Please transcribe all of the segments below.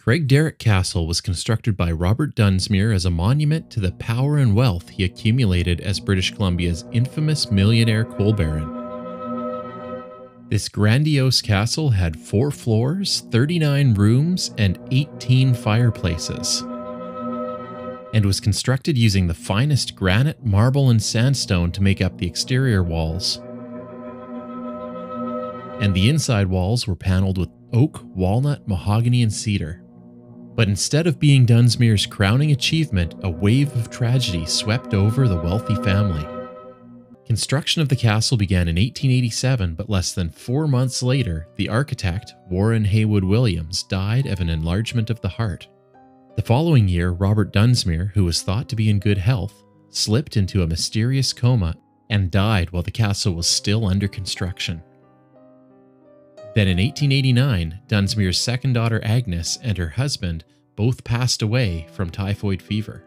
Craigdarroch Castle was constructed by Robert Dunsmuir as a monument to the power and wealth he accumulated as British Columbia's infamous millionaire coal baron. This grandiose castle had 4 floors, 39 rooms, and 18 fireplaces, and was constructed using the finest granite, marble, and sandstone to make up the exterior walls. And the inside walls were paneled with oak, walnut, mahogany, and cedar. But instead of being Dunsmuir's crowning achievement, a wave of tragedy swept over the wealthy family. Construction of the castle began in 1887, but less than 4 months later, the architect, Warren Heywood Williams, died of an enlargement of the heart. The following year, Robert Dunsmuir, who was thought to be in good health, slipped into a mysterious coma and died while the castle was still under construction. Then in 1889, Dunsmuir's second daughter Agnes and her husband both passed away from typhoid fever.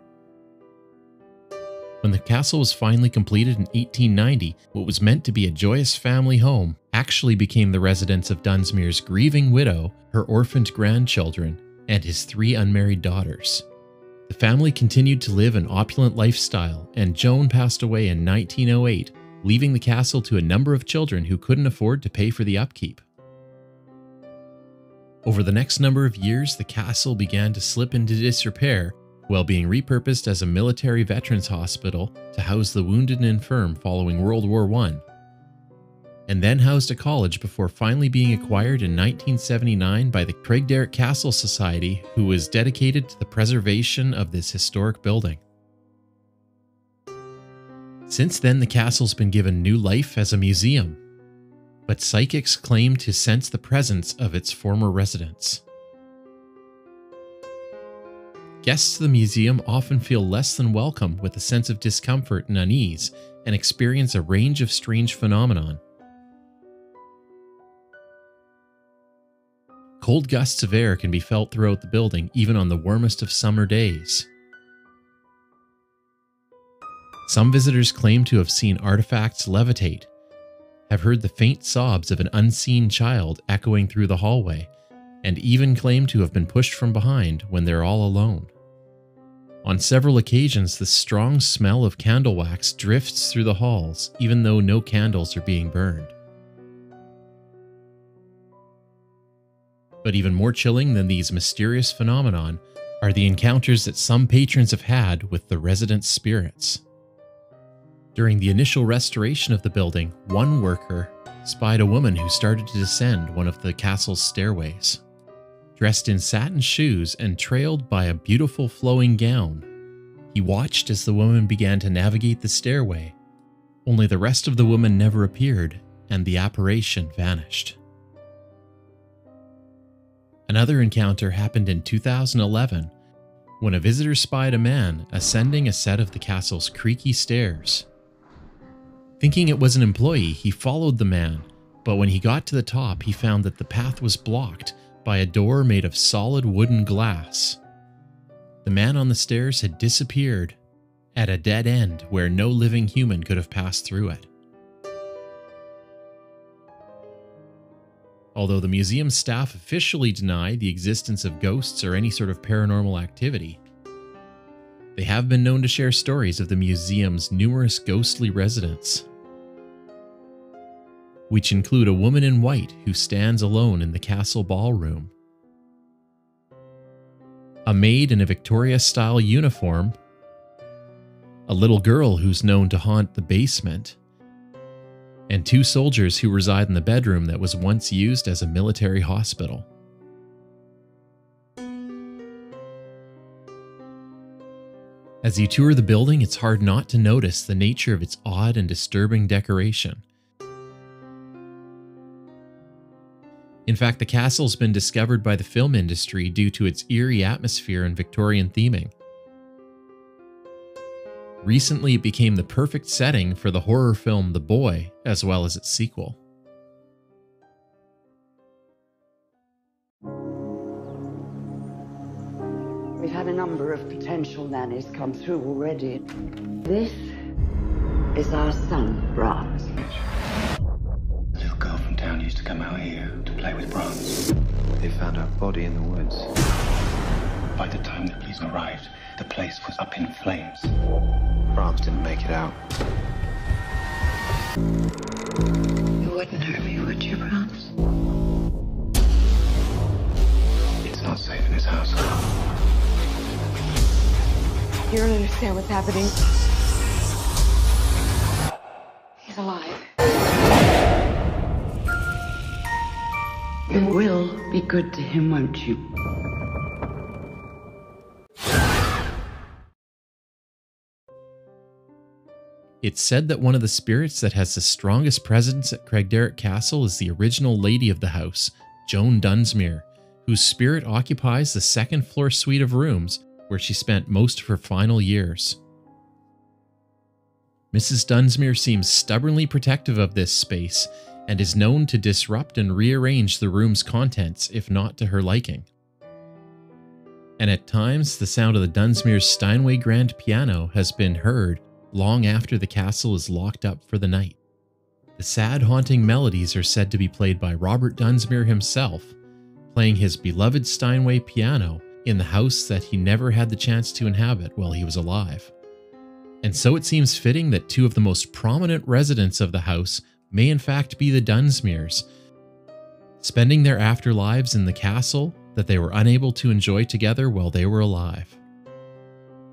When the castle was finally completed in 1890, what was meant to be a joyous family home actually became the residence of Dunsmuir's grieving widow, her orphaned grandchildren, and his 3 unmarried daughters. The family continued to live an opulent lifestyle, and Joan passed away in 1908, leaving the castle to a number of children who couldn't afford to pay for the upkeep. Over the next number of years, the castle began to slip into disrepair while being repurposed as a military veterans hospital to house the wounded and infirm following World War I, and then housed a college before finally being acquired in 1979 by the Craigdarroch Castle Society, who was dedicated to the preservation of this historic building. Since then, the castle's been given new life as a museum, but psychics claim to sense the presence of its former residents. Guests to the museum often feel less than welcome with a sense of discomfort and unease, and experience a range of strange phenomenon. Cold gusts of air can be felt throughout the building, even on the warmest of summer days. Some visitors claim to have seen artifacts levitate, have heard the faint sobs of an unseen child echoing through the hallway, and even claim to have been pushed from behind when they're all alone. On several occasions, the strong smell of candle wax drifts through the halls, even though no candles are being burned. But even more chilling than these mysterious phenomenon are the encounters that some patrons have had with the resident spirits. During the initial restoration of the building, one worker spied a woman who started to descend one of the castle's stairways. Dressed in satin shoes and trailed by a beautiful flowing gown, he watched as the woman began to navigate the stairway, only the rest of the woman never appeared and the apparition vanished. Another encounter happened in 2011 when a visitor spied a man ascending a set of the castle's creaky stairs. Thinking it was an employee, he followed the man, but when he got to the top, he found that the path was blocked by a door made of solid wooden glass. The man on the stairs had disappeared at a dead end where no living human could have passed through it. Although the museum staff officially deny the existence of ghosts or any sort of paranormal activity, they have been known to share stories of the museum's numerous ghostly residents, which include a woman in white who stands alone in the castle ballroom, a maid in a Victoria-style uniform, a little girl who's known to haunt the basement, and 2 soldiers who reside in the bedroom that was once used as a military hospital. As you tour the building, it's hard not to notice the nature of its odd and disturbing decoration. In fact, the castle's been discovered by the film industry due to its eerie atmosphere and Victorian theming. Recently, it became the perfect setting for the horror film The Boy, as well as its sequel. We've had a number of potential nannies come through already. This is our son, Brant. The little girl from town used to come out here to play with Brant. They found her body in the woods. By the time the police arrived, the place was up in flames. Brahms didn't make it out. You wouldn't hurt me, would you, Brahms? It's not safe in his house. You don't understand what's happening. He's alive. You will be good to him, won't you? It's said that one of the spirits that has the strongest presence at Craigdarroch Castle is the original lady of the house, Joan Dunsmuir, whose spirit occupies the second floor suite of rooms where she spent most of her final years. Mrs. Dunsmuir seems stubbornly protective of this space and is known to disrupt and rearrange the room's contents if not to her liking. And at times, the sound of the Dunsmuir's Steinway grand piano has been heard long after the castle is locked up for the night. The sad, haunting melodies are said to be played by Robert Dunsmuir himself, playing his beloved Steinway piano in the house that he never had the chance to inhabit while he was alive. And so it seems fitting that two of the most prominent residents of the house may in fact be the Dunsmuirs, spending their afterlives in the castle that they were unable to enjoy together while they were alive.